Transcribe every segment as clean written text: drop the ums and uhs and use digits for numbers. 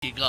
गा।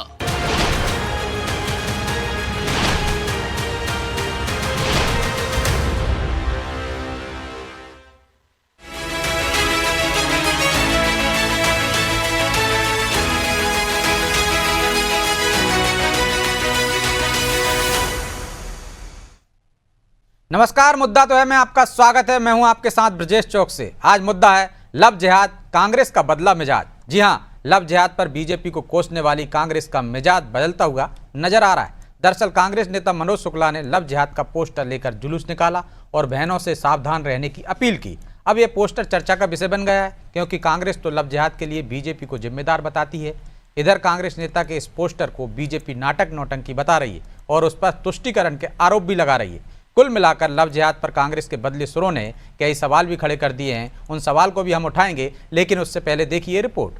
नमस्कार, मुद्दा तो है में आपका स्वागत है। मैं हूं आपके साथ ब्रजेश चौक से। आज मुद्दा है लव जिहाद, कांग्रेस का बदला मिजाज। जी हां, लव जिहाद पर बीजेपी को कोसने वाली कांग्रेस का मिजाज बदलता हुआ नजर आ रहा है। दरअसल कांग्रेस नेता मनोज शुक्ला ने लव जिहाद का पोस्टर लेकर जुलूस निकाला और बहनों से सावधान रहने की अपील की। अब यह पोस्टर चर्चा का विषय बन गया है, क्योंकि कांग्रेस तो लव जिहाद के लिए बीजेपी को जिम्मेदार बताती है। इधर कांग्रेस नेता के इस पोस्टर को बीजेपी नाटक नौटंकी बता रही है और उस पर तुष्टीकरण के आरोप भी लगा रही है। कुल मिलाकर लव जिहाद पर कांग्रेस के बदले सुरों ने कई सवाल भी खड़े कर दिए हैं। उन सवाल को भी हम उठाएंगे, लेकिन उससे पहले देखिए रिपोर्ट।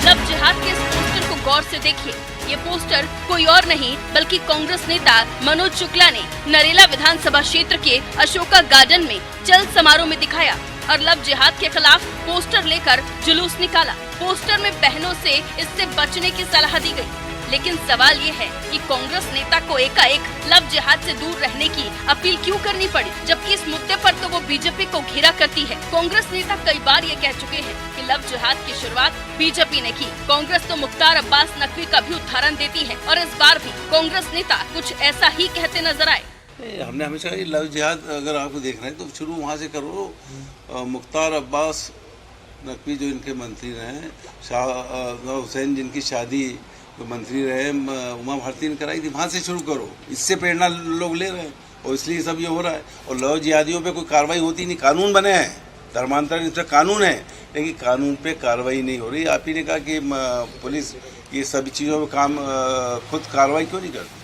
लव जिहाद के इस पोस्टर को गौर से देखिए। ये पोस्टर कोई और नहीं बल्कि कांग्रेस नेता मनोज शुक्ला ने नरेला विधानसभा क्षेत्र के अशोका गार्डन में चल समारोह में दिखाया और लव जिहाद के खिलाफ पोस्टर लेकर जुलूस निकाला। पोस्टर में बहनों से इससे बचने की सलाह दी गई, लेकिन सवाल ये है कि कांग्रेस नेता को एकाएक लव जिहाद से दूर रहने की अपील क्यों करनी पड़ी, जबकि इस मुद्दे पर तो वो बीजेपी को घेरा करती है। कांग्रेस नेता कई बार ये कह चुके हैं कि लव जिहाद की शुरुआत बीजेपी ने की। कांग्रेस तो मुख्तार अब्बास नकवी का भी उदाहरण देती है और इस बार भी कांग्रेस नेता कुछ ऐसा ही कहते नजर आए। हमने हमेशा ये लव जिहाद अगर आपको देखना है तो शुरू वहाँ से करो। मुख्तार अब्बास नकवी जो इनके मंत्री रहे, शाह हुसैन जिनकी शादी मंत्री रहे, उमा भारती ने कराई थी, वहाँ से शुरू करो। इससे प्रेरणा लोग ले रहे हैं और इसलिए सब ये हो रहा है। और लव जिहादियों पे कोई कार्रवाई होती नहीं। कानून बने हैं, धर्मांतरण इस पर कानून है, लेकिन कानून पे कार्रवाई नहीं हो रही। आप ही ने कहा कि पुलिस ये सभी चीज़ों पे काम खुद कार्रवाई क्यों नहीं करती।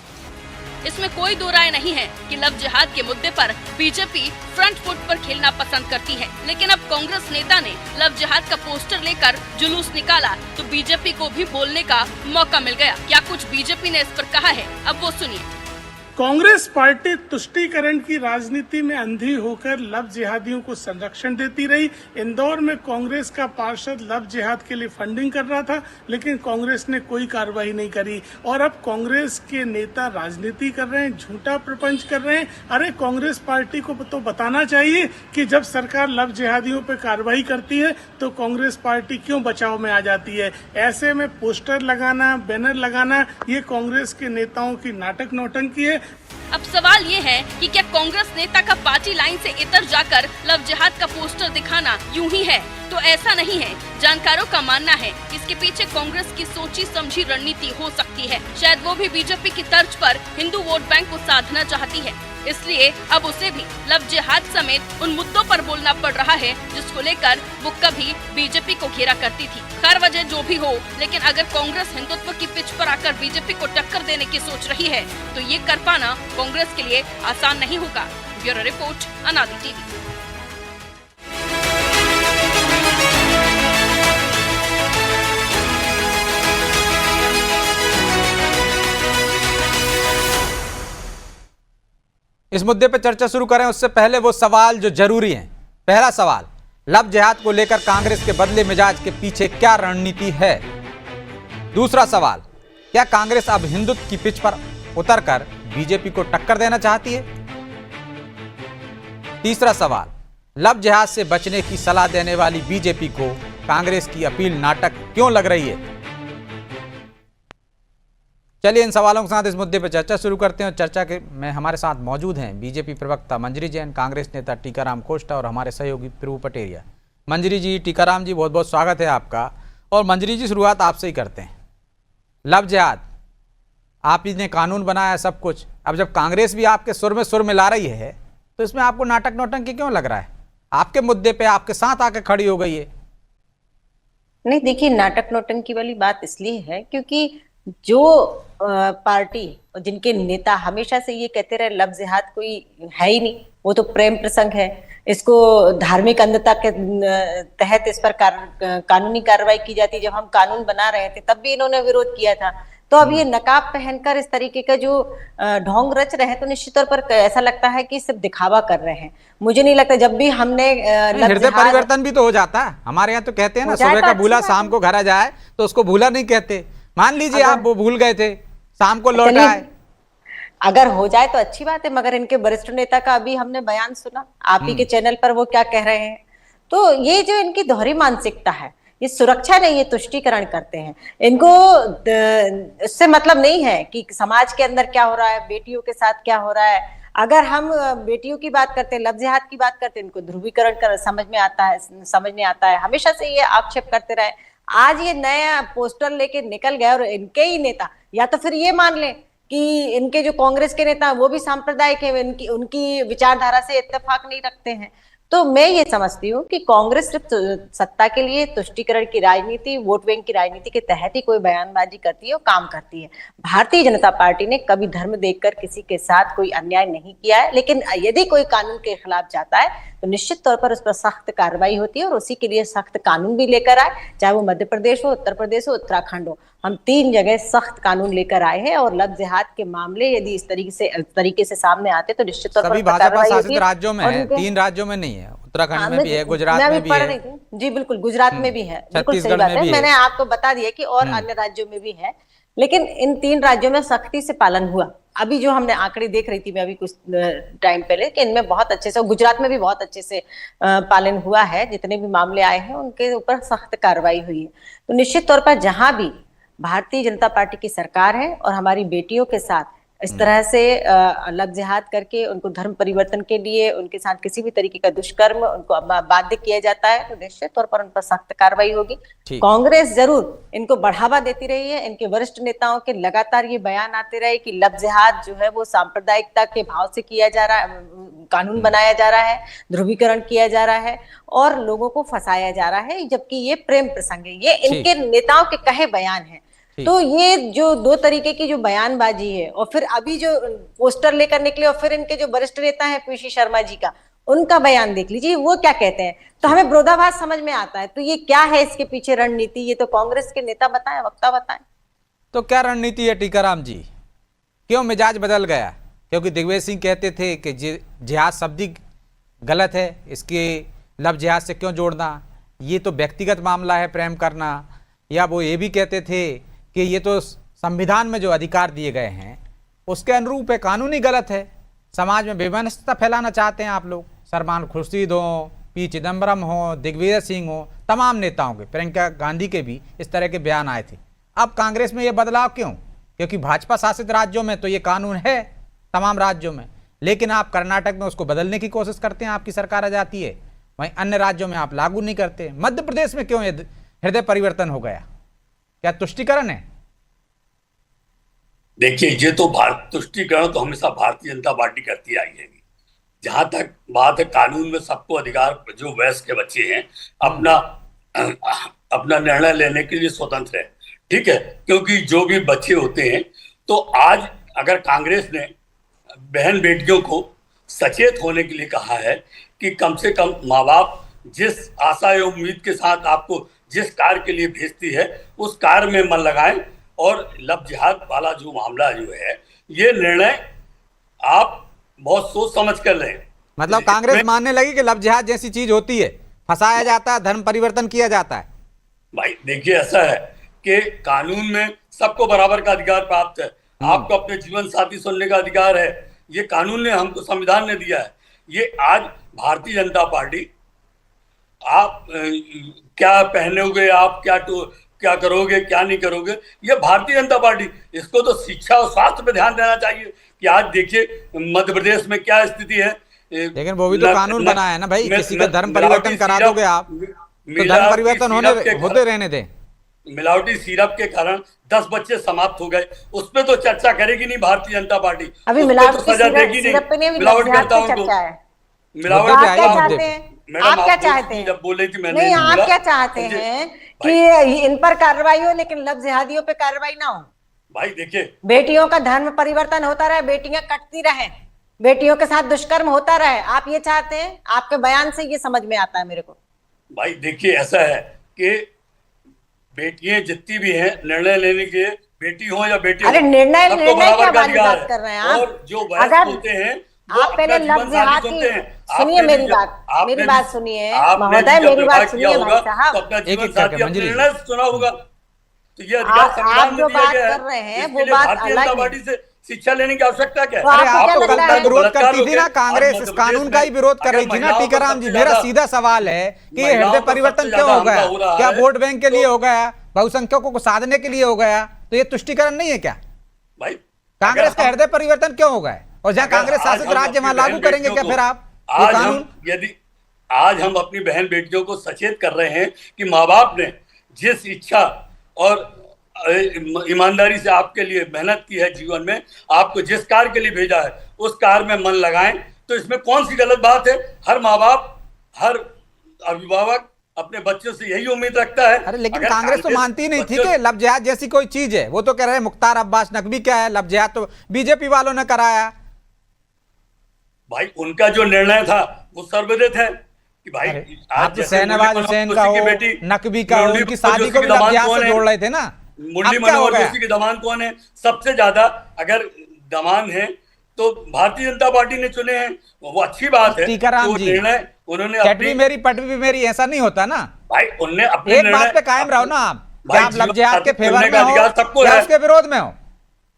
इसमें कोई दो राय नहीं है कि लव जिहाद के मुद्दे पर बीजेपी फ्रंट फुट पर खेलना पसंद करती है, लेकिन अब कांग्रेस नेता ने लव जिहाद का पोस्टर लेकर जुलूस निकाला तो बीजेपी को भी बोलने का मौका मिल गया। क्या कुछ बीजेपी ने इस पर कहा है, अब वो सुनिए। कांग्रेस पार्टी तुष्टीकरण की राजनीति में अंधी होकर लव जिहादियों को संरक्षण देती रही। इंदौर में कांग्रेस का पार्षद लव जिहाद के लिए फंडिंग कर रहा था, लेकिन कांग्रेस ने कोई कार्रवाई नहीं करी। और अब कांग्रेस के नेता राजनीति कर रहे हैं, झूठा प्रपंच कर रहे हैं। अरे कांग्रेस पार्टी को तो बताना चाहिए कि जब सरकार लव जिहादियों पर कार्रवाई करती है तो कांग्रेस पार्टी क्यों बचाव में आ जाती है। ऐसे में पोस्टर लगाना, बैनर लगाना, ये कांग्रेस के नेताओं की नाटक नौटंकी है। अब सवाल ये है कि क्या कांग्रेस नेता का पार्टी लाइन से इतर जाकर लव जिहाद का पोस्टर दिखाना यूं ही है? तो ऐसा नहीं है। जानकारों का मानना है इसके पीछे कांग्रेस की सोची समझी रणनीति हो सकती है। शायद वो भी बीजेपी की तर्ज पर हिंदू वोट बैंक को साधना चाहती है, इसलिए अब उसे भी लव जिहाद समेत उन मुद्दों पर बोलना पड़ रहा है जिसको लेकर वो कभी बीजेपी को घेरा करती थी। खैर वजह जो भी हो, लेकिन अगर कांग्रेस हिंदुत्व की पिच पर आकर बीजेपी को टक्कर देने की सोच रही है तो ये कर पाना कांग्रेस के लिए आसान नहीं होगा। ब्यूरो रिपोर्ट, अनादि टीवी। इस मुद्दे पर चर्चा शुरू करें उससे पहले वो सवाल जो जरूरी हैं। पहला सवाल, लव जिहाद को लेकर कांग्रेस के बदले मिजाज के पीछे क्या रणनीति है? दूसरा सवाल, क्या कांग्रेस अब हिंदुत्व की पिच पर उतरकर बीजेपी को टक्कर देना चाहती है? तीसरा सवाल, लव जिहाद से बचने की सलाह देने वाली बीजेपी को कांग्रेस की अपील नाटक क्यों लग रही है? चलिए इन सवालों के साथ इस मुद्दे पर चर्चा शुरू करते हैं। चर्चा के में हमारे साथ मौजूद हैं बीजेपी प्रवक्ता मंजरी जैन, कांग्रेस नेता टीकाराम कोष्टा और हमारे सहयोगी प्रभु पटेरिया। मंजरी जी, टीकाराम जी, बहुत बहुत स्वागत है आपका। और मंजरी जी, शुरुआत आपसे ही करते हैं। लव जिहाद, आप ही ने कानून बनाया सब कुछ, अब जब कांग्रेस भी आपके सुर में सुर मिला रही है तो इसमें आपको नाटक नौटंकी क्यों लग रहा है? आपके मुद्दे पे आपके साथ आके खड़ी हो गई है। नहीं, देखिए, नाटक नौटंकी वाली बात इसलिए है क्योंकि जो पार्टी और जिनके नेता हमेशा से ये कहते रहे लव जिहाद कोई है ही नहीं, वो तो प्रेम प्रसंग है। इसको धार्मिक अंधता के तहत इस पर कानूनी कार्रवाई की जाती। जब हम कानून बना रहे थे तब भी इन्होंने विरोध किया था। तो अब ये नकाब पहनकर इस तरीके का जो ढोंग रच रहे हैं, तो निश्चित तौर पर ऐसा लगता है कि सिर्फ दिखावा कर रहे हैं। मुझे नहीं लगता, जब भी हमने हृदय परिवर्तन भी तो हो जाता है हमारे यहाँ, तो कहते हैं ना सुबह का भूला शाम को घर आ जाए, तो उसको भूला नहीं कहते। मान लीजिए आप वो भूल गए थे, शाम को लौट आए, अगर हो जाए तो अच्छी बात है। मगर इनके वरिष्ठ नेता का अभी हमने बयान सुना आप ही के चैनल पर, वो क्या कह रहे हैं। तो ये जो इनकी दोहरी मानसिकता है, ये सुरक्षा नहीं, ये तुष्टीकरण करते हैं। इनको इससे मतलब नहीं है कि समाज के अंदर क्या हो रहा है, बेटियों के साथ क्या हो रहा है। अगर हम बेटियों की बात करते हैं, लव जिहाद की बात करते हैं, इनको ध्रुवीकरण कर समझ में आता है, समझ नहीं आता है। हमेशा से ये आक्षेप करते रहे। आज ये नया पोस्टर लेके निकल गए और इनके ही नेता, या तो फिर ये मान लें कि इनके जो कांग्रेस के नेता वो भी सांप्रदायिक है, उनकी विचारधारा से इत्तेफाक नहीं रखते हैं। तो मैं ये समझती हूँ कि कांग्रेस सिर्फ सत्ता के लिए तुष्टीकरण की राजनीति, वोट बैंक की राजनीति के तहत ही कोई बयानबाजी करती है और काम करती है। भारतीय जनता पार्टी ने कभी धर्म देखकर किसी के साथ कोई अन्याय नहीं किया है, लेकिन यदि कोई कानून के खिलाफ जाता है तो निश्चित तौर पर उस पर सख्त कार्रवाई होती है, और उसी के लिए सख्त कानून भी लेकर आए, चाहे वो मध्य प्रदेश हो, उत्तर प्रदेश हो, उत्तराखंड हो। हम 3 जगह सख्त कानून लेकर आए हैं, और लव जिहाद के मामले यदि इस तरीके से सामने आते तो निश्चित तौर पर सभी भाजपा शासित राज्यों में है, 3 राज्यों में नहीं है, उत्तराखंड में भी है, गुजरात में भी है। जी बिल्कुल, गुजरात में भी है, बिल्कुल सही बात है। मैंने आपको बता दिया कि और अन्य राज्यों में भी है, लेकिन इन 3 राज्यों में सख्ती से पालन हुआ। अभी जो हमने आंकड़े देख रही थी मैं अभी कुछ टाइम पहले, कि इनमें बहुत अच्छे से, गुजरात में भी बहुत अच्छे से पालन हुआ है। जितने भी मामले आए हैं उनके ऊपर सख्त कार्रवाई हुई है। तो निश्चित तौर पर जहां भी भारतीय जनता पार्टी की सरकार है और हमारी बेटियों के साथ इस तरह से लव जिहाद करके उनको धर्म परिवर्तन के लिए, उनके साथ किसी भी तरीके का दुष्कर्म उनको बाध्य किया जाता है, तो निश्चित तौर पर उन पर सख्त कार्रवाई होगी। कांग्रेस जरूर इनको बढ़ावा देती रही है। इनके वरिष्ठ नेताओं के लगातार ये बयान आते रहे कि लव जिहाद जो है वो सांप्रदायिकता के भाव से किया जा रहा है, कानून बनाया जा रहा है, ध्रुवीकरण किया जा रहा है और लोगों को फंसाया जा रहा है, जबकि ये प्रेम प्रसंग है। ये इनके नेताओं के कहे बयान है। तो ये जो 2 तरीके की जो बयानबाजी है, और फिर अभी जो पोस्टर लेकर निकले, और फिर इनके जो वरिष्ठ नेता हैं पीसी शर्मा जी का, उनका बयान देख लीजिए वो क्या कहते हैं, तो हमें विरोधाभास समझ में आता है। तो ये क्या है इसके पीछे रणनीति, ये तो कांग्रेस के नेता बताएं, वक्ता बताएं। तो क्या रणनीति है टीकाराम जी, क्यों मिजाज बदल गया? क्योंकि दिग्विजय सिंह कहते थे कि जिहाद शब्द गलत है, इसके लव जिहाद से क्यों जोड़ना, ये तो व्यक्तिगत मामला है प्रेम करना। या वो ये भी कहते थे कि ये तो संविधान में जो अधिकार दिए गए हैं उसके अनुरूप है, कानूनी गलत है। समाज में वैमनस्यता फैलाना चाहते हैं आप लोग। सलमान खुर्शीद हो, पी चिदम्बरम हो, दिग्विजय सिंह हो, तमाम नेताओं के, प्रियंका गांधी के भी इस तरह के बयान आए थे। अब कांग्रेस में ये बदलाव क्यों? क्योंकि भाजपा शासित राज्यों में तो ये कानून है तमाम राज्यों में, लेकिन आप कर्नाटक में उसको बदलने की कोशिश करते हैं, आपकी सरकार आ जाती है, वहीं अन्य राज्यों में आप लागू नहीं करते। मध्य प्रदेश में क्यों हृदय परिवर्तन हो गया? क्या तुष्टीकरण है? देखिए, ये तो तुष्टीकरण तो हमेशा भारतीय जनता पार्टी करती आई है। जहां तक बात है कानून में सबको अधिकार, जो वयस्क के बच्चे हैं अपना निर्णय लेने के लिए स्वतंत्र है, ठीक है। क्योंकि जो भी बच्चे होते हैं, तो आज अगर कांग्रेस ने बहन बेटियों को सचेत होने के लिए कहा है कि कम से कम माँ बाप जिस आशा एवं उम्मीद के साथ आपको जिस कार्य के लिए भेजती है उस कार्य में मन लगाएं, और लव जिहाद वाला जो मामला जो है, ये निर्णय आप बहुत सोच समझ कर लें। मतलब कांग्रेस मानने लगी कि लव जिहाद जैसी चीज होती है, फंसाया जाता है, धर्म परिवर्तन किया जाता है। भाई देखिए, ऐसा है कि कानून में सबको बराबर का अधिकार प्राप्त है। आपको अपने जीवन साथी चुनने का अधिकार है, ये कानून ने हमको, संविधान ने दिया है। ये आज भारतीय जनता पार्टी, आप क्या पहने हुए, आप क्या करोगे क्या नहीं करोगे, ये भारतीय जनता पार्टी, इसको तो शिक्षा और स्वास्थ्य पे ध्यान देना चाहिए। कि आज देखिए मध्य प्रदेश में क्या स्थिति है। लेकिन वो भी तो कानून बनाया है ना भाई, किसी का धर्म परिवर्तन करा दोगे आप तो धर्म परिवर्तन होते रहने दें। मिलावटी सिरप के कारण 10 बच्चे समाप्त हो गए, उस पर तो चर्चा करेगी नहीं भारतीय जनता पार्टी। अभी मिलावटी सिरप पे नहीं, मिलावट करताओं को मिलावट। आप क्या चाहते हैं? जब बोले कि मैंने नहीं, आप क्या चाहते हैं कि इन पर कार्रवाई हो लेकिन लव जिहादियों पे कार्रवाई ना हो? भाई देखिए, बेटियों का धर्म परिवर्तन होता रहे, बेटियां कटती रहे, बेटियों के साथ दुष्कर्म होता रहे, आप ये चाहते हैं? आपके बयान से ये समझ में आता है मेरे को। भाई देखिए, ऐसा है कि बेटियां जितनी भी हैं, निर्णय लेने के लिए, बेटी हो या बेटे अरे हो, निर्णय सबको क्या बराबर का वाली अधिकार बात कर रहे हैं आप? और जो वयस्क अगर होते हैं वो आप पहले अपना लफ्ज जीवन साथी हाथ की चुनते हैं। सुनिए, आपने मेरी भी बात, आपने मेरी भी- बात सुनिए आपने महोदय, भी जब मेरी विवाह बात किया सुनिए होगा, भाई साहब। तो अपना जीवन एक साथी करके, अपने मंजरी। निर्णय से चुना होगा। तो ये अधिकार संविधान आप में जो दिया बात गया है। कर रहे हैं इसके वो लिए बात भारतीय अलग जनता है। पार्टी से शिक्षा लेने की आवश्यकता क्या तो है? आपको अरे क्या आप तो लगता कल है? तक विरोध करती थी ना, और कांग्रेस इस मध्य कानून प्रदेश का ही में विरोध कर अगर रही थी ना। महिलाओं पर टीकाराम जी, सबसे मेरा ज्यादा- सीधा सवाल है कि ये महिलाओं हृदय पर परिवर्तन सबसे क्यों ज्यादा हो गया? हमला हो रहा क्या है, वोट बैंक के लिए तो- हो गया, बहुसंख्यकों को साधने के लिए हो गया? तो ये तुष्टिकरण नहीं है क्या? भाई कांग्रेस का अगर हम- हृदय परिवर्तन क्यों हो गया? और जहाँ अगर कांग्रेस आज शासित हम राज्य वहां अपनी लागू बहन करेंगे क्या बेटियों फिर को- आप ये आज कानून? हम यदि आज हम अपनी बहन बेटियों को सचेत कर रहे हैं कि माँ बाप ने जिस इच्छा और ईमानदारी से आपके लिए मेहनत की है, जीवन में आपको जिस कार्य के लिए भेजा है उस कार्य में मन लगाएं, तो इसमें कौन सी गलत बात है? हर माँ बाप, हर अभिभावक अपने बच्चों से यही उम्मीद रखता है। अरे लेकिन अगर कांग्रेस तो मानती नहीं थी कि लव जिहाद जैसी कोई चीज है। वो तो कह रहे हैं मुख्तार अब्बास नकवी क्या है, लव जिहाद तो बीजेपी वालों ने कराया। भाई उनका जो निर्णय था वो सर्वविदित है कि भाई आप तो जैसे शहनवाज मुरली हुसैन मनोहर का जोशी हो, की बेटी नकवी का हो, मुरली उनकी मनोहर शादी जोशी को की भी लव दामाद जिहाद कौन से है? जोड़ रहे थे ना। मुरली अब क्या हो मनोहर गया? जोशी की दामाद कौन है? सबसे ज्यादा अगर दामाद है तो भारतीय जनता पार्टी ने चुने हैं। वो अच्छी बात है। टीकाराम वो जी, निर्णय उन्होंने चटवी अपनी मेरी पटवी मेरी, ऐसा नहीं होता ना। भाई उनने अपने एक निर्णय बात पे कायम रहो ना आप, भाई, क्या आप लव जीवन जिहाद के साथी फेवर चुनने में का हो अधिकार सबको या है। उसके विरोध में हो?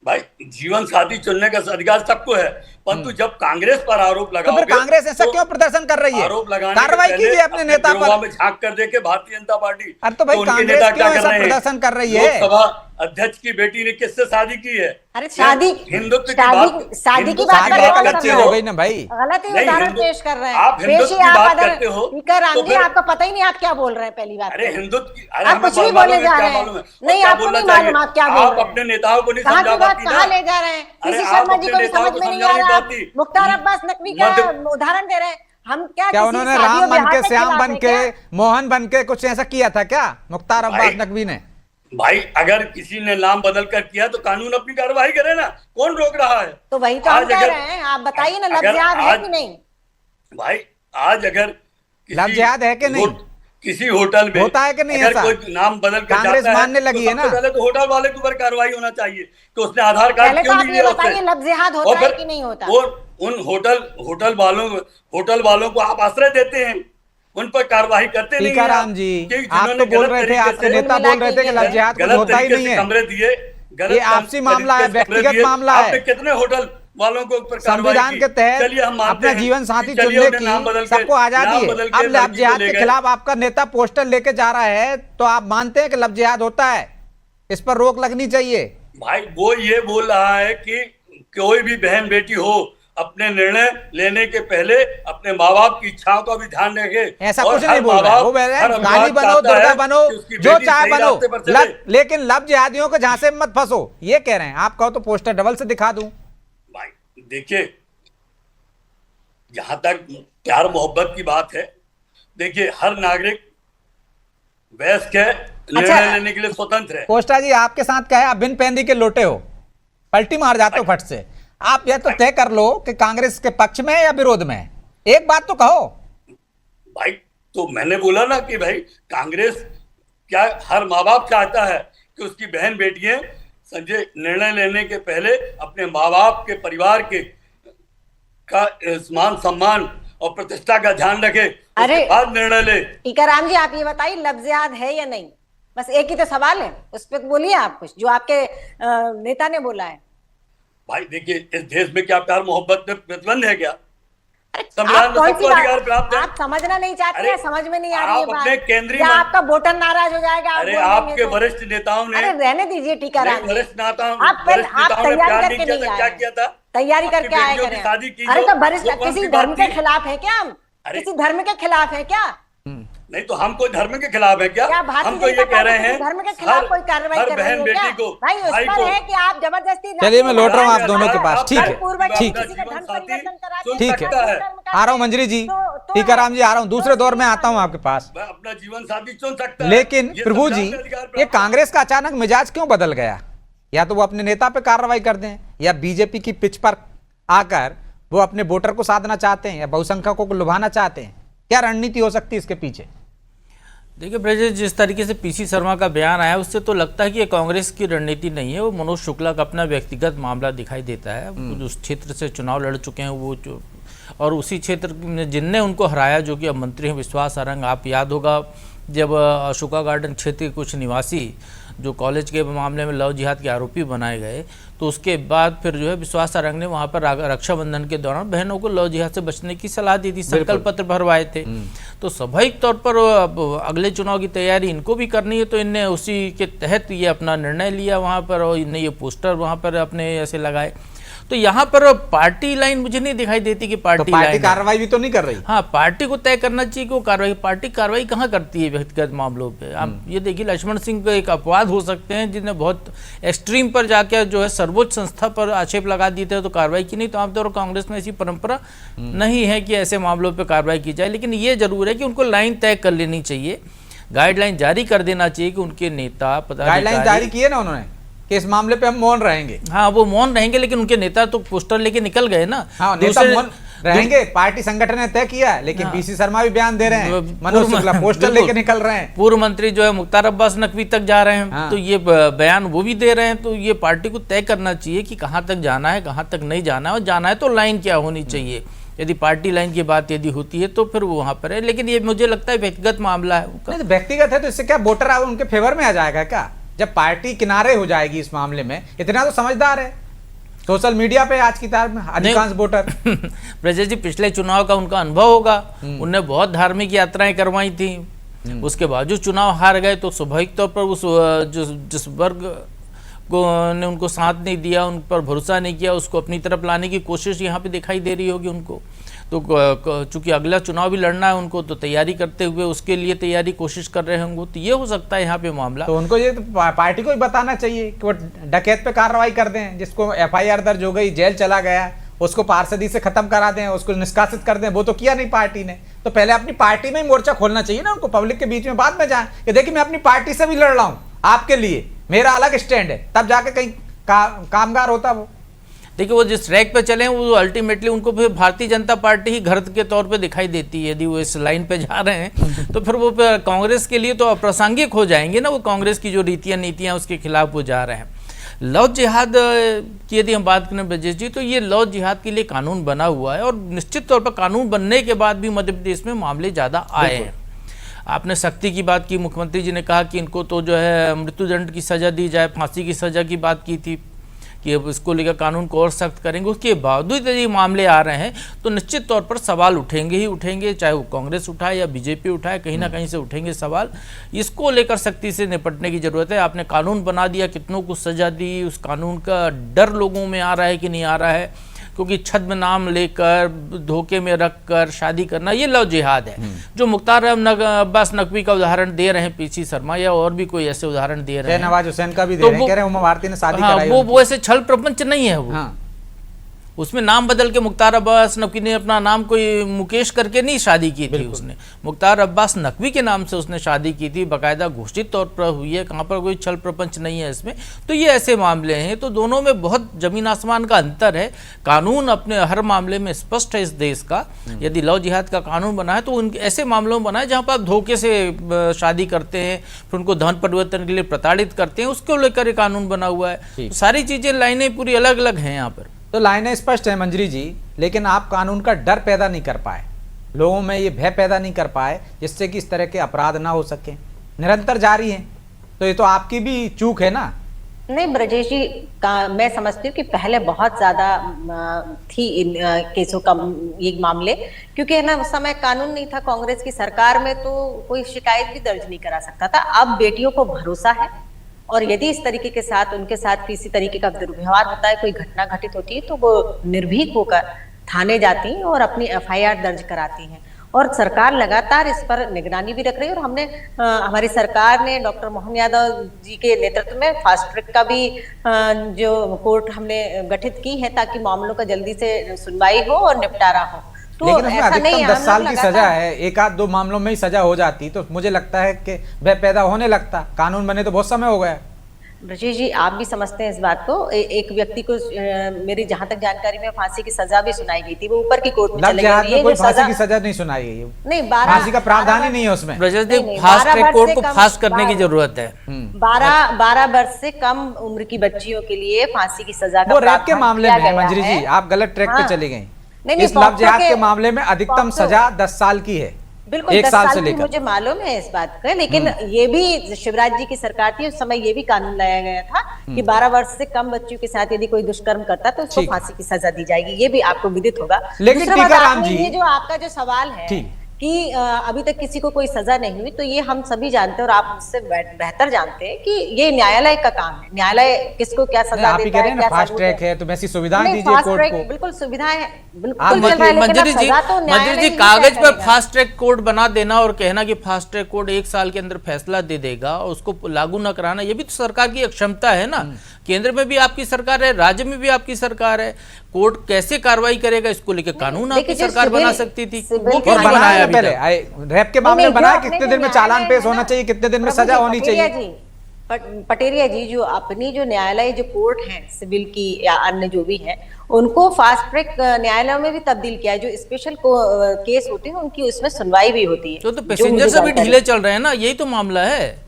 भाई जीवन साथी चुनने का अधिकार सबको है, परंतु जब कांग्रेस पर आरोप तो लगाओगे फिर कांग्रेस ऐसा तो क्यों प्रदर्शन कर रही है? आरोप लगाने कार्रवाई के पहले कीजिए अपने नेता बेवफा पर। में झांक कर देखे भारतीय जनता पार्टी। अरे तो भाई उनके कांग्रेस नेता क्यों क्या कर ऐसा रहे हैं? प्रदर्शन कर रही है? लोकसभा अध्यक्ष की बेटी ने किससे शादी की है? अरे शादी हिंदुत्व की शादी बात शादी की हिंदुत्व बात की कर बात रहे करते हैं। हो हो गई ना भाई। गलत ही नहीं, उदाहरण हिंदू- पेश कर रहे हैं। आप हिंदुत्व पेशी की आप बात अदर करते हो, टीकाराम तो जी, फिर- आपको पता ही नहीं आप क्या बोल रहे हैं। पहली बात अरे तो। हिंदुत्व की अरे आप हमें कुछ भी मालूम बोले है, जा क्या रहे हैं। मालूम है? और नहीं, क्या आपको बोलना नहीं मालूम चाहिए? आप क्या बोल आप रहे हैं। अपने नेताओं को नहीं कहाँ समझा की बात पाती कहाँ ना। ले जा रहे हैं? अरे किसी आप शर्मा जी अपने को भी नेताओं समझ को में नहीं समझा आ नहीं रहा। आप पाती। मुख्तार अब्बास नकवी का मध्य- उदाहरण दे रहे हैं। हम क्या क्या किसी उन्होंने शादियों राम बन ब्याह के, के श्याम खिलाफ बन हैं के, क्या? मोहन बन के कुछ ऐसा किया था क्या मुख्तार अब्बास नकवी ने? भाई अगर किसी ने नाम बदल कर किया तो कानून अपनी कार्रवाई करे ना, कौन रोक रहा है? तो वही तो हम आज कह अगर- रहे हैं। आप बताइए ना, लव अगर जिहाद है आज- कि नहीं? भाई आज अगर किसी लव जिहाद है कि नहीं? किसी होटल में होता है कि नहीं अगर ऐसा? कोई नाम बदल कर कांग्रेस जाता है, मानने लगी तो है ना? सबसे पहले तो होटल वाले के ऊपर कार्रवाई होना चाहिए कि उसने आधार कार्ड पहले तो क्यों आप नहीं ये लिया बताइए, उससे। लव जिहाद और होता है फिर कि नहीं होता? और उन होटल वालों को आप आश्रय देते हैं, उन पर कार्रवाई करते नहीं हैं टीकाराम आप। जी, कि आप जिन्होंने तो बोल गलत रहे थे, तरीके आपके से- नेता बोल रहे थे कि लव जिहाद कुछ गलत होता ही तरीके नहीं से है। कमरे दिए, गलत ये आपसी मामला है, तरीके से कमरे व्यक्तिगत दिए। मामला है। आपने कितने होटल वालों के ऊपर कार्रवाई संविधान की? के तहत चलिए हम मानते अपना हैं जीवन साथी कि चलिए चुनने उन्हें नाम बदल की के- सबको आजादी नाम है। बदल के अब लव लड़की को जिहाद ले के गए। खिलाफ आपका नेता पोस्टर लेके जा रहा है, तो आप मानते हैं कि लव जिहाद होता है? इस पर रोक लगनी चाहिए। भाई वो ये बोल रहा है कि कोई भी बहन बेटी हो, अपने निर्णय लेने के पहले अपने माँ बाप की इच्छाओं का भी ध्यान रखे। ऐसा और कुछ हर नहीं बोल माँ रहा है। बाप, वो बोल रहे हर हैं अभिभावक गाली बनो, चाहता दुर्गा है बनो, कि उसकी जो बेटी चाहे सही बनो, रास्ते पर चले। लेकिन लव जिहादियों को झांसे में मत फंसो, ये कह रहे हैं। आप कहो तो पोस्टर डबल से दिखा दूं। भाई देखिए, जहां तक प्यार मोहब्बत की बात है, देखिए हर नागरिक वयस्क है, निर्णय लेने के लिए स्वतंत्र है। कोस्टा जी, आपके साथ क्या है? आप बिन पैंदी के लोटे हो, पलटी मार जाते हो फट से। आप यह तो तय कर लो कि कांग्रेस के पक्ष में है या विरोध में है। एक बात तो कहो। भाई तो मैंने बोला ना कि भाई कांग्रेस क्या, हर माँ बाप चाहता है कि उसकी बहन बेटियां संजय निर्णय लेने के पहले अपने माँ बाप के परिवार के का मान सम्मान और प्रतिष्ठा का ध्यान रखे, उसके बाद निर्णय ले। टीकाराम जी, आप ये बताइए, लव जिहाद है या नहीं? बस एक ही तो सवाल है, उस पर बोलिए आप कुछ, जो आपके नेता ने बोला है। भाई देखिए, इस देश में क्या प्यार मोहब्बत में प्रतिबंध है क्या? आप संविधान में कौन सबको सी बात- अधिकार प्राप्त है। आप समझना नहीं चाहते अरे, हैं, समझ में नहीं आ रही है आप अपने बात। केंद्रीय या मं- आपका वोटर नाराज हो जाएगा। आप अरे बोल देंगे आपके तो। वरिष्ठ नेताओं ने, अरे रहने दीजिए टीकाराम नहीं, जी। वरिष्ठ नेताओं आप पहले वरिष्ठ आप नेताओं ने तैयारी प्यार करके नहीं किया नहीं था, क्या आए। किया था? तैयारी अपनी करके आए बेटियों की करें। शादी की अरे जो- तो वरिष्ठ वो कौन किसी सी धर्म बात के थी? खिलाफ है क्या हम? अरे- किसी धर्म के खिलाफ है क्या? नहीं तो हम कोई धर्म के खिलाफ है क्या? क्या भारतीय हम तो ये जनता कह रहे पार्टी हैं किसी धर्म के खिलाफ कोई कार्रवाई हर कर रही बहन है क्या? बेटी को, भाई उस भाई पर को, है कि आप जबरदस्ती। चलिए, मैं लौट रहा हूं आप दोनों के आप- पास। आप- ठीक है, पूर्वज ठीक किसी है, का धर्म परिवर्तन करा के ठीक है। धर्म का आ रहा हूं मंजरी जी। तो टीकाराम जी, आ रहा हूं, दूसरे दौर में आता हूं आपके पास। वह अपना जीवन साथी चुन सकता है। लेकिन ये प्रभु जी, संविधान का अधिकार ये प्राप्त कांग्रेस का अचानक मिजाज क्यों बदल गया? या तो वो अपने नेता पे कार्रवाई कर दें, या बीजेपी की पिच पर आकर वो अपने वोटर को साधना चाहते हैं या बहुसंख्यकों को लुभाना चाहते हैं? क्या रणनीति हो सकती है इसके पीछे? देखिए ब्रजेश, जिस तरीके से पीसी शर्मा का बयान आया उससे तो लगता है कि ये कांग्रेस की रणनीति नहीं है, वो मनोज शुक्ला का अपना व्यक्तिगत मामला दिखाई देता है। उस क्षेत्र से चुनाव लड़ चुके हैं वो जो, और उसी क्षेत्र में जिनने उनको हराया, जो कि अब मंत्री हैं विश्वास सारंग। आप याद होगा जब अशोका गार्डन क्षेत्र के कुछ निवासी जो कॉलेज के मामले में लव जिहाद के आरोपी बनाए गए, तो उसके बाद फिर जो है विश्वास सारंग ने वहाँ पर रक्षाबंधन के दौरान बहनों को लव जिहाद से बचने की सलाह दी थी, संकल्प पत्र भरवाए थे। तो स्वाभाविक तौर पर अगले चुनाव की तैयारी इनको भी करनी है, तो इनने उसी के तहत ये अपना निर्णय लिया वहाँ पर, और इनने ये पोस्टर वहाँ पर अपने ऐसे लगाए। तो यहाँ पर पार्टी लाइन मुझे नहीं दिखाई देती कि पार्टी कार्रवाई भी तो नहीं कर रही। हाँ, पार्टी को तय करना चाहिए कि वो कार्रवाई, पार्टी कार्रवाई कहाँ करती है व्यक्तिगत मामलों पे। आप ये देखिए, लक्ष्मण सिंह को एक अपवाद हो सकते हैं जिन्हें बहुत एक्सट्रीम पर जाकर जो है सर्वोच्च संस्था पर आक्षेप लगा देते हैं तो कार्रवाई की नहीं। तो आमतौर पर कांग्रेस में ऐसी परंपरा नहीं है कि ऐसे मामलों पर कार्रवाई की जाए, लेकिन ये जरूर है कि उनको लाइन तय कर लेनी चाहिए, गाइडलाइन जारी कर देना चाहिए कि उनके नेता गाइडलाइन जारी किए ना उन्होंने कि इस मामले पे हम मौन रहेंगे। हाँ, वो मौन रहेंगे, लेकिन उनके नेता तो पोस्टर लेके निकल गए ना। हाँ, नेता मौन रहेंगे, पार्टी संगठन ने तय किया है, लेकिन पीसी शर्मा भी बयान दे रहे हैं, मनोज शुक्ला पोस्टर लेके निकल रहे हैं, पूर्व मंत्री जो है मुख्तार अब्बास नकवी तक जा रहे हैं। हाँ। तो ये बयान वो भी दे रहे हैं। तो ये पार्टी को तय करना चाहिए कि कहाँ तक जाना है, कहाँ तक नहीं जाना है, और जाना है तो लाइन क्या होनी चाहिए। यदि पार्टी लाइन की बात यदि होती है तो फिर वो वहां पर है, लेकिन ये मुझे लगता है व्यक्तिगत मामला है। व्यक्तिगत है तो इससे क्या वोटर उनके फेवर में आ जाएगा क्या? जब पार्टी किनारे हो जाएगी इस मामले में, इतना तो समझदार है सोशल मीडिया पे आज की तारीख में अधिकांश वोटर। ब्रजेश जी, पिछले चुनाव का उनका अनुभव होगा, उनने बहुत धार्मिक यात्राएं करवाई थी, उसके बावजूद चुनाव हार गए। तो स्वाभाविक तौर पर उस जिस वर्ग को ने उनको साथ नहीं दिया, उन पर भरोसा नहीं किया, उसको अपनी तरफ लाने की कोशिश यहाँ पे दिखाई दे रही होगी उनको। तो चूंकि अगला चुनाव भी लड़ना है उनको, तो तैयारी करते हुए उसके लिए तैयारी कोशिश कर रहे होंगे। तो ये हो सकता है यहाँ पे मामला। तो उनको ये तो पार्टी को ही बताना चाहिए कि वो डकैत पे कार्रवाई कर दें, जिसको एफआईआर दर्ज हो गई, जेल चला गया, उसको पार्षदी से खत्म करा दें, उसको निष्कासित कर दें। वो तो किया नहीं पार्टी ने। तो पहले अपनी पार्टी में ही मोर्चा खोलना चाहिए ना उनको, पब्लिक के बीच में बाद में जाए कि देखिए मैं अपनी पार्टी से भी लड़ रहा हूँ, आपके लिए मेरा अलग स्टैंड है, तब जाके कहीं कामगार होता वो। देखिए, वो जिस ट्रैक पे चले हैं वो अल्टीमेटली उनको फिर भारतीय जनता पार्टी ही घर के तौर पे दिखाई देती है। यदि वो इस लाइन पे जा रहे हैं तो फिर वो कांग्रेस के लिए तो अप्रासंगिक हो जाएंगे ना, वो कांग्रेस की जो रीतियां नीतियां उसके खिलाफ वो जा रहे हैं। लव जिहाद की यदि हम बात करें ब्रजेश जी, तो ये लव जिहाद के लिए कानून बना हुआ है, और निश्चित तौर पर कानून बनने के बाद भी मध्य प्रदेश में मामले ज़्यादा आए हैं। आपने सख्ती की बात की, मुख्यमंत्री जी ने कहा कि इनको तो जो है मृत्युदंड की सज़ा दी जाए, फांसी की सज़ा की बात की थी कि अब इसको लेकर कानून को और सख्त करेंगे। उसके बावजूद यदि मामले आ रहे हैं तो निश्चित तौर पर सवाल उठेंगे ही उठेंगे, चाहे वो कांग्रेस उठाए या बीजेपी उठाए, कहीं ना कहीं से उठेंगे सवाल। इसको लेकर सख्ती से निपटने की जरूरत है। आपने कानून बना दिया, कितनों को सजा दी, उस कानून का डर लोगों में आ रहा है कि नहीं आ रहा है, क्योंकि छद्म नाम लेकर धोखे में रखकर शादी करना, ये लव जिहाद है। जो मुख्तार अब्बास नकवी का उदाहरण दे रहे हैं पीसी शर्मा, या और भी कोई ऐसे उदाहरण दे रहे हैं, नवाज हुसैन का भी दे रहे हैं, कह रहे हैं उमा भारती ने शादी कराई। वो ऐसे छल प्रपंच नहीं है वो। हाँ। उसमें नाम बदल के मुख्तार अब्बास नकवी ने अपना नाम कोई मुकेश करके नहीं शादी की थी, उसने मुख्तार अब्बास नकवी के नाम से उसने शादी की थी, बाकायदा घोषित तौर पर हुई है, कहाँ पर कोई छल प्रपंच नहीं है इसमें। तो ये ऐसे मामले हैं, तो दोनों में बहुत जमीन आसमान का अंतर है। कानून अपने हर मामले में स्पष्ट है इस देश का। यदि लव जिहाद का कानून बना है तो उन ऐसे मामलों में बना है जहाँ पर आप धोखे से शादी करते हैं, फिर उनको धन परिवर्तन के लिए प्रताड़ित करते हैं, उसको लेकर कानून बना हुआ है। तो सारी चीजें, लाइनें पूरी अलग अलग हैं यहाँ पर। तो लाइनें स्पष्ट है मंजरी जी, लेकिन आप कानून का डर पैदा नहीं कर पाए, लोगों में ये भय पैदा नहीं कर पाए जिससे कि इस तरह के अपराध ना हो सके, निरंतर जारी हैं। तो ये तो आपकी भी चूक है ना। नहीं ब्रजेश जी, मैं समझती हूँ कि पहले बहुत ज्यादा थी इन केसों का ये मामले, क्योंकि है ना उस समय कानून नहीं था, कांग्रेस की सरकार में तो कोई शिकायत भी दर्ज नहीं करा सकता था। अब बेटियों को भरोसा है, और यदि इस तरीके के साथ उनके साथ किसी तरीके का दुर्व्यवहार होता है, कोई घटना घटित होती है, तो वो निर्भीक होकर थाने जाती हैं और अपनी एफआईआर दर्ज कराती हैं। और सरकार लगातार इस पर निगरानी भी रख रही है। और हमने हमारी सरकार ने डॉक्टर मोहन यादव जी के नेतृत्व में फास्ट ट्रैक का भी जो कोर्ट हमने गठित की है, ताकि मामलों का जल्दी से सुनवाई हो और निपटारा हो। तो लेकिन उसमें अधिकतम 10 साल की सजा है, एक आध दो मामलों में ही सजा हो जाती, तो मुझे लगता है कि भय पैदा होने लगता। कानून बने तो बहुत समय हो गया। ब्रजेश जी, आप भी समझते हैं इस बात को। एक व्यक्ति को मेरी जहां तक जानकारी में फांसी की सजा भी सुनाई गई थी, वो ऊपर की कोर्ट में लव चले जिहाद गए। में कोई फांसी की सजा नहीं सुनाई गई है। नहीं, फांसी का प्रावधान ही नहीं है उसमें। ब्रजेश जी, नहीं, फास्ट 12 ट्रैक वर्ष कोर्ट से को कम- फास्ट करने की जरूरत है। 12 वर्ष से कम उम्र की बच्चियों के लिए फांसी की सजा का वो रैप के प्रावधान मामले किया में है गया मंजरी जी, है। आप गलत ट्रैक पे हाँ। चली गई। नहीं, इस लव पॉक्सो जिहाद के के मामले में अधिकतम पॉक्सो- सजा 10 साल की है, बिल्कुल 1 10 साल से की लेकर। मुझे मालूम है इस बात का, लेकिन ये भी शिवराज जी की सरकार थी, उस समय ये भी कानून लाया गया था कि 12 वर्ष से कम बच्चियों के साथ यदि कोई दुष्कर्म करता तो उसको ठीक। फांसी की सजा दी जाएगी। ये भी आपको विदित होगा। लेकिन दूसरा बात, टीकाराम आपने जी- ये जो आपका जो सवाल है ठीक। कि अभी तक किसी को कोई सजा नहीं हुई, तो ये हम सभी जानते हैं और आप मुझसे बेहतर जानते हैं कि ये न्यायालय का काम है। न्यायालय किसको क्या नहीं, सजा आप ही देता कह रहे है, हैं ना क्या फास्ट सबूत ट्रैक है, तो वैसी सुविधाएं नहीं, दीजिए फास्ट कोर्ट ट्रैक को। बिल्कुल सुविधाएं बिल्कुल आप चल रहा है, लेकिन मंजरी अब जी, सजा तो न्यायालय मंजरी जी, ही कागज तय पर करेगा। फास्ट ट्रैक कोर्ट बना देना और कहना कि फास्ट ट्रैक कोर्ट 1 साल के अंदर फैसला दे देगा और उसको लागू न कराना, ये भी तो सरकार की एक क्षमता है ना। केंद्र में भी आपकी सरकार है, राज्य में भी आपकी सरकार है। कोर्ट कैसे कार्रवाई करेगा इसको लेकर कानून आपकी देखिए, जो सरकार बना सिविल- सकती थी, सिविल वो के क्यों और नहीं बनाया बनाया बनाया है अभी पहले तक? रैप के मामले में नहीं, बनाया, जो कितने अपने दिन में जो चालान न्यायालय पेश है होना ना, चाहिए, कितने दिन में प्रभु सजा जी, होनी पटेरिया चाहिए। जी, पटेरिया जी, जो अपनी जो न्यायालय जो कोर्ट है सिविल की या अन्य जो भी है, उनको फास्ट ट्रैक न्यायालयों में भी तब्दील किया है। जो स्पेशल केस होते हैं उनकी उसमें सुनवाई भी होती है। तो जो पैसेंजर मुझे से भी जानकारी- ढीले चल रहे हैं ना, यही तो मामला है।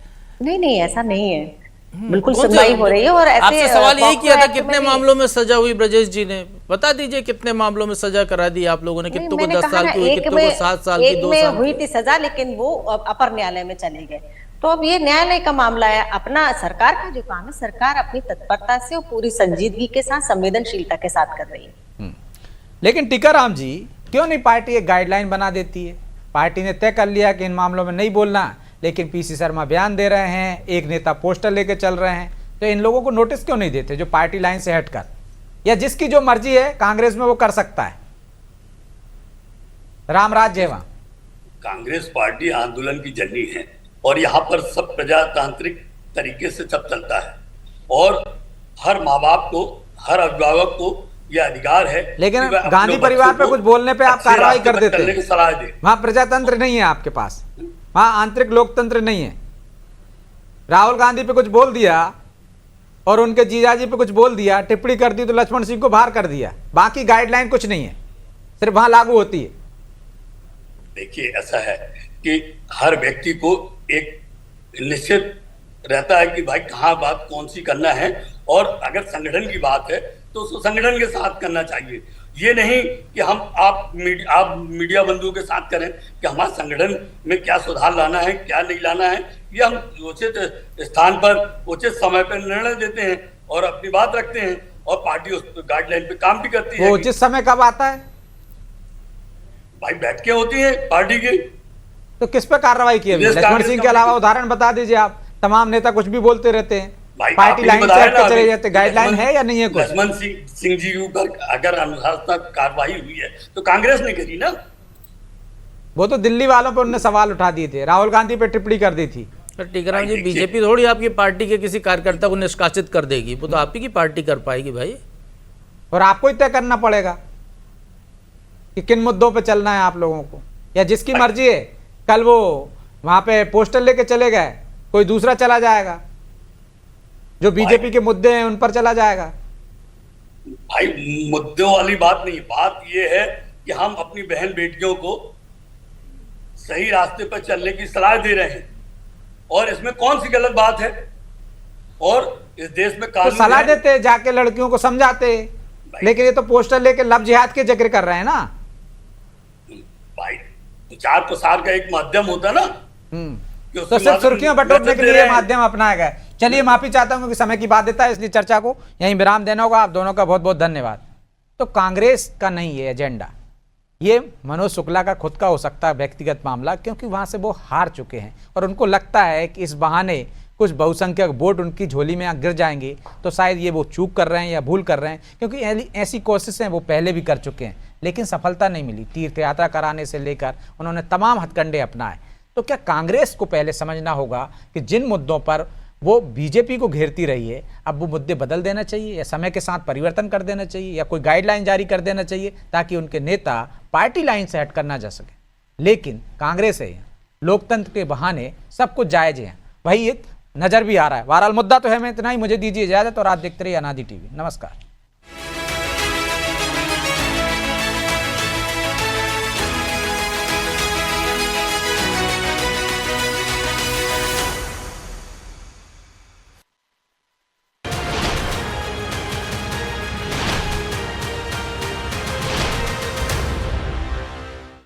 नहीं, ऐसा नहीं है, बिल्कुल कौन से- सुनवाई हो रही है। और ऐसे आपसे सवाल यही पॉक्सो किया था एक्ट में कितने भी- मामलों में सजा हुई ब्रजेश जी ने, बता दीजिए कितने मामलों में सजा करा दी आप लोगों ने, नहीं, कितनों को मैंने 10 कहा साल ना, की हुई, एक कितनों में- को 7 साल की, एक 2 में साल हुई की। थी सजा, लेकिन वो अब अपर न्यायालय में चले गए। तो अब ये न्यायालय का मामला है। अपना सरकार का जो काम है, सरकार अपनी तत्परता से और पूरी संजीदगी के साथ, संवेदनशीलता के साथ कर रही है। लेकिन टीकाराम जी, क्यों नहीं पार्टी एक गाइडलाइन बना देती है? पार्टी ने तय कर लिया कि इन मामलों में नहीं बोलना, लेकिन पीसी शर्मा बयान दे रहे हैं, एक नेता पोस्टर लेके चल रहे हैं, तो इन लोगों को नोटिस क्यों नहीं देते जो पार्टी लाइन से हटकर, या जिसकी जो मर्जी है कांग्रेस में वो कर सकता है? राम राज्य है वहां। कांग्रेस पार्टी आंदोलन की जननी है और यहाँ पर सब प्रजातांत्रिक तरीके से सब चलता है और हर माँ बाप को, हर अभिभावक को यह अधिकार है। लेकिन कि वह अपने गांधी बच्चों परिवार पे को कुछ बोलने पे आप अच्छे कार्रवाई रास्ते कर पर देते चलने की सलाह दे। वहां प्रजातंत्र नहीं है आपके पास, वहां आंतरिक लोकतंत्र नहीं है। राहुल गांधी पे कुछ बोल दिया और उनके जीजाजी पे कुछ बोल दिया, टिप्पणी कर दी तो लक्ष्मण सिंह को बाहर कर दिया, बाकी गाइडलाइन कुछ नहीं है, सिर्फ वहां लागू होती है। देखिए, ऐसा है कि हर व्यक्ति को एक निश्चित रहता है कि भाई कहाँ बात कौन सी करना है, और अगर संगठन की बात है तो उसको संगठन के साथ करना चाहिए। ये नहीं कि हम आप मीडिया बंधुओं के साथ करें कि हमारे संगठन में क्या सुधार लाना है, क्या नहीं लाना है। ये हम उचित स्थान पर उचित समय पर निर्णय देते हैं और अपनी बात रखते हैं, और पार्टी उस गाइडलाइन पे काम भी करती है। वो उचित समय कब आता है? भाई बैठकें होती हैं पार्टी की। तो किस पे कार्रवाई की अभी? प्रदेश लक्ष्मण कांग्रेस सिंह के कमेटी- अलावा उदाहरण बता दीजिए आप। तमाम नेता कुछ भी बोलते रहते हैं, भाई पार्टी आपने लाइन से बताया हट ना के चले अभी, जाते। गाइडलाइन है या नहीं है कुछ? लक्ष्मण सिंह जी के ऊपर अगर अनुशासनात्मक कार्रवाई हुई है तो कांग्रेस ने करी ना। वो तो दिल्ली वालों पर उन्होंने सवाल उठा दिए थे, राहुल गांधी पे टिप्पणी कर दी थी। तो टीकाराम जी, भाई देखिए- बीजेपी थोड़ी आपकी पार्टी के किसी कार्यकर्ता को निष्कासित कर देगी, वो तो आप ही की पार्टी कर पाएगी भाई। और आपको ही तय करना पड़ेगा कि किन मुद्दों पे चलना है आप लोगों को, या जिसकी मर्जी है कल वो वहां पे पोस्टर लेके चले गए, कोई दूसरा चला जाएगा, जो बीजेपी के मुद्दे हैं उन पर चला जाएगा। भाई मुद्दों वाली बात नहीं, बात यह है कि हम अपनी बहन बेटियों को सही रास्ते पर चलने की सलाह दे रहे हैं, और इसमें कौन सी गलत बात है? और इस देश में तो कानून सलाह है। देते जाके लड़कियों को समझाते, लेकिन ये तो पोस्टर लेके लव जिहाद के जिक्र कर रहे हैं ना। भाई प्रचार प्रसार का एक माध्यम होता ना कि उसके तो सिर्फ माध्यम सुर्खियां बटोरने मैसेज के दे लिए रहे हैं। माध्यम अपनाया गया। चलिए, माफी चाहता हूं कि समय की बाध्यता है, इसलिए चर्चा को यहीं विराम देना होगा। आप दोनों का बहुत बहुत धन्यवाद। तो कांग्रेस का नहीं है एजेंडा, ये मनोज शुक्ला का खुद का हो सकता है व्यक्तिगत मामला, क्योंकि वहां से वो हार चुके हैं और उनको लगता है कि इस बहाने कुछ बहुसंख्यक वोट उनकी झोली में गिर जाएंगे, तो शायद ये वो चूक कर रहे हैं या भूल कर रहे हैं, क्योंकि ऐसी कोशिशें वो पहले भी कर चुके हैं लेकिन सफलता नहीं मिली। तीर्थ यात्रा कराने से लेकर उन्होंने तमाम हथकंडे अपनाए। तो क्या कांग्रेस को पहले समझना होगा कि जिन मुद्दों पर वो बीजेपी को घेरती रही है, अब वो मुद्दे बदल देना चाहिए, या समय के साथ परिवर्तन कर देना चाहिए, या कोई गाइडलाइन जारी कर देना चाहिए, ताकि उनके नेता पार्टी लाइन से हटकर ना जा सके। लेकिन कांग्रेस है, लोकतंत्र के बहाने सब कुछ जायज है। वही एक नजर भी आ रहा है। बहरहाल मुद्दा तो है, मैं इतना ही, मुझे दीजिए इजाजत और आप देखते रहिए अनादि टीवी। नमस्कार।